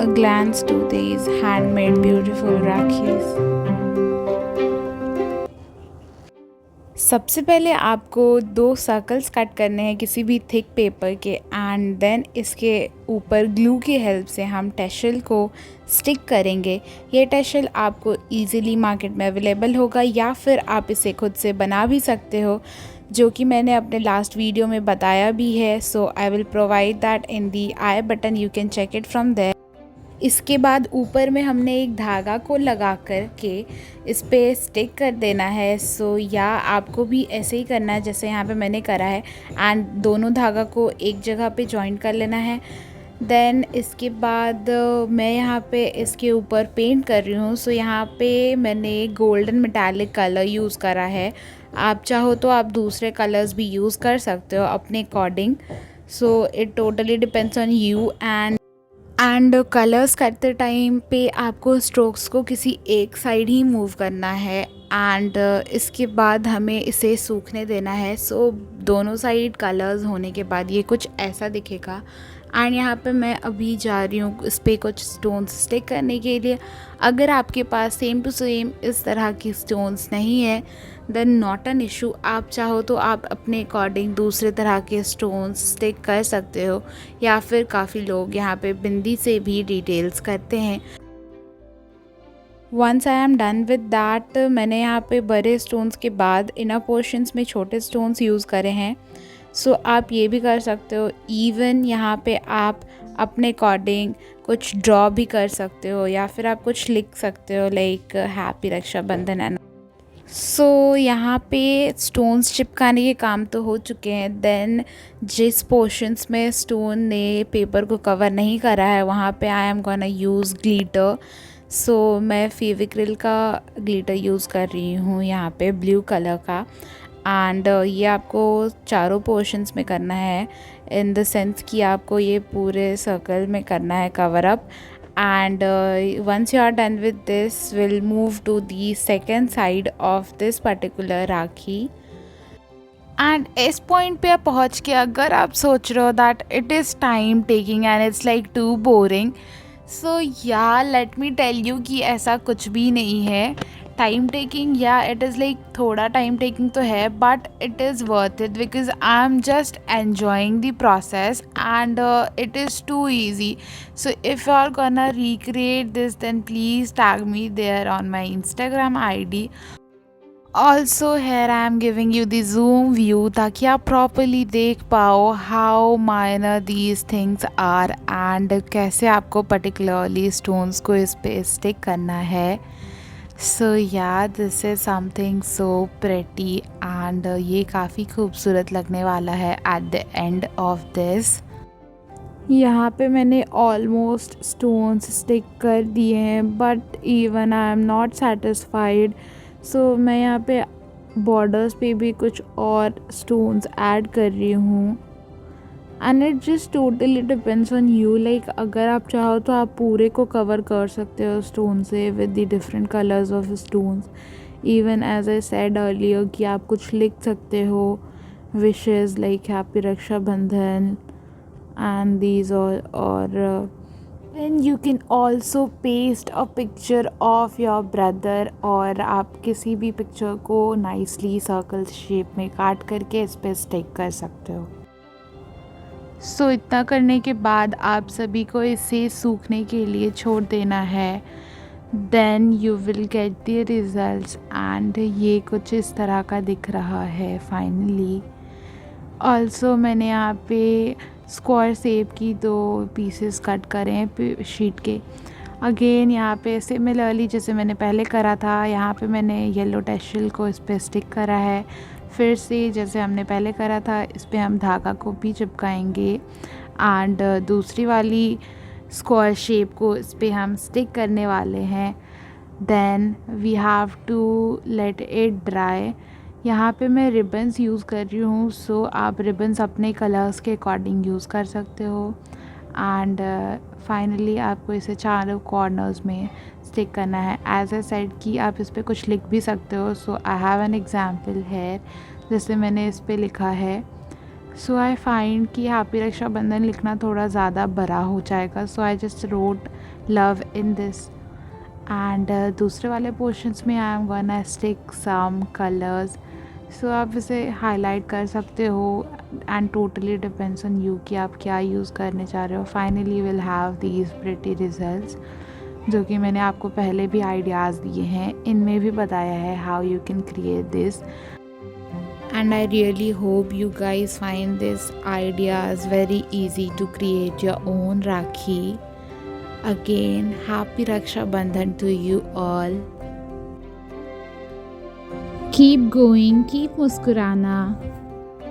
a glance to these handmade beautiful Rakhis. सबसे पहले आपको 2 सर्कल्स कट करने हैं किसी भी थिक पेपर के एंड देन इसके ऊपर ग्लू की हेल्प से हम टैशल को स्टिक करेंगे। ये टैशल आपको इजीली मार्केट में अवेलेबल होगा या फिर आप इसे खुद से बना भी सकते हो, जो कि मैंने अपने लास्ट वीडियो में बताया भी है। So I will provide that in the I button, you can check it from there. इसके बाद ऊपर में हमने एक धागा को लगा कर के इस पे स्टिक कर देना है। सो या आपको भी ऐसे ही करना है जैसे यहाँ पे मैंने करा है एंड दोनों धागा को एक जगह पे जॉइन कर लेना है। देन इसके बाद मैं यहाँ पे इसके ऊपर पेंट कर रही हूँ। सो यहाँ पे मैंने गोल्डन मेटालिक कलर यूज़ करा है। आप चाहो तो आप दूसरे कलर्स भी यूज़ कर सकते हो अपने according. So it totally depends on you. And colours करते टाइम पे आपको स्ट्रोक्स को किसी एक साइड ही मूव करना है एंड इसके बाद हमें इसे सूखने देना है। सो दोनों साइड कलर्स होने के बाद ये कुछ ऐसा दिखेगा। एंड यहाँ पे मैं अभी जा रही हूँ इस पर कुछ स्टोन्स स्टिक करने के लिए। अगर आपके पास सेम टू सेम इस तरह की स्टोन्स नहीं है देन नॉट एन इशू। आप चाहो तो आप अपने अकॉर्डिंग दूसरे तरह के स्टोन्स स्टिक कर सकते हो या फिर काफ़ी लोग यहाँ पे बिंदी से भी डिटेल्स करते हैं। Once I am done with that, मैंने यहाँ पे बड़े स्टोन्स के बाद इनर पोर्शंस में छोटे स्टोन्स यूज़ करे हैं। सो आप ये भी कर सकते हो। इवन यहाँ पे आप अपने अकॉर्डिंग कुछ ड्रॉ भी कर सकते हो या फिर आप कुछ लिख सकते हो लाइक हैप्पी रक्षाबंधन है। सो यहाँ पे स्टोन्स चिपकाने के काम तो हो चुके हैं। देन जिस पोर्शंस में स्टोन ने पेपर को कवर नहीं करा है वहाँ पे I am gonna use glitter. So मैं फेविक्रिल का ग्लिटर यूज़ कर रही हूँ यहाँ पे ब्लू कलर का। एंड ये आपको चारों पोर्शंस में करना है इन द सेंस कि आपको ये पूरे सर्कल में करना है cover up. And once you are done with this, we'll move to the second side of this particular Rakhi. And इस पॉइंट पे आप पहुँच के अगर आप सोच रहे हो that it is time taking and it's like too boring, so yeah let me tell you कि ऐसा कुछ भी नहीं है। टाइम टेकिंग या इट इज़ लाइक थोड़ा टाइम टेकिंग तो है but it is worth it because I am just enjoying the process and it is too easy. So if you are gonna recreate this then please tag me there on my Instagram ID। Also here I am giving you the zoom view ताकि आप properly देख पाओ how minor these things are and कैसे आपको particularly stones को इस पे stick करना है। So yeah this is something so pretty and ये काफ़ी खूबसूरत लगने वाला है at the end of this. यहाँ पे मैंने ऑलमोस्ट स्टोन्स स्टिक कर दिए हैं but even I am not satisfied. So मैं यहाँ पे बॉर्डर्स पे भी कुछ और स्टोन्स ऐड कर रही हूँ and it just totally depends on you. Like अगर आप चाहो तो आप पूरे को कवर कर सकते हो स्टोन से with the different colours of stones. Even as I said earlier कि आप कुछ लिख सकते हो wishes like happy Raksha Bandhan and these और then you can also paste a picture of your brother और आप किसी भी पिक्चर को नाइसली सर्कल शेप में काट करके इस पर स्टिक कर सकते हो। सो इतना करने के बाद आप सभी को इसे सूखने के लिए छोड़ देना है। Then you will get the results and ये कुछ इस तरह का दिख रहा है फाइनली। ऑल्सो मैंने यहाँ पे स्क्वायर शेप की 2 पीसेस कट करे हैं शीट के। अगेन यहाँ पे सिमिलरली जैसे मैंने पहले करा था यहाँ पे मैंने येलो टैशल को इस पर स्टिक करा है। फिर से जैसे हमने पहले करा था इस पे हम धागा को भी चिपकाएंगे एंड दूसरी वाली स्क्वायर शेप को इस पे हम स्टिक करने वाले हैं। Then we have to let it dry. यहाँ पे मैं रिबन्स यूज़ कर रही हूँ। सो आप रिबन्स अपने कलर्स के अकॉर्डिंग यूज़ कर सकते हो एंड फाइनली आपको इसे चारों कॉर्नर्स में स्टिक करना है। एज ए सेड कि आप इस पर कुछ लिख भी सकते हो। So I have an example here जैसे मैंने इस पर लिखा है सो आई फाइंड कि हैप्पी रक्षाबंधन लिखना थोड़ा ज़्यादा बड़ा हो जाएगा, so I just wrote love in this. And दूसरे वाले पोर्शंस में I am gonna stick some colours. So आप इसे हाईलाइट कर सकते हो and totally depends on you कि आप क्या यूज़ करने चाह रहे हो। Finally will have these pretty results, जो कि मैंने आपको पहले भी आइडियाज़ दिए हैं, इनमें भी बताया है how you can create this. And I really hope you guys find these ideas very easy to create your own Rakhi. Again, happy Raksha Bandhan to you all. Keep going, keep muskurana,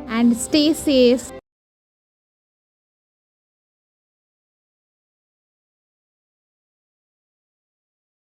and stay safe.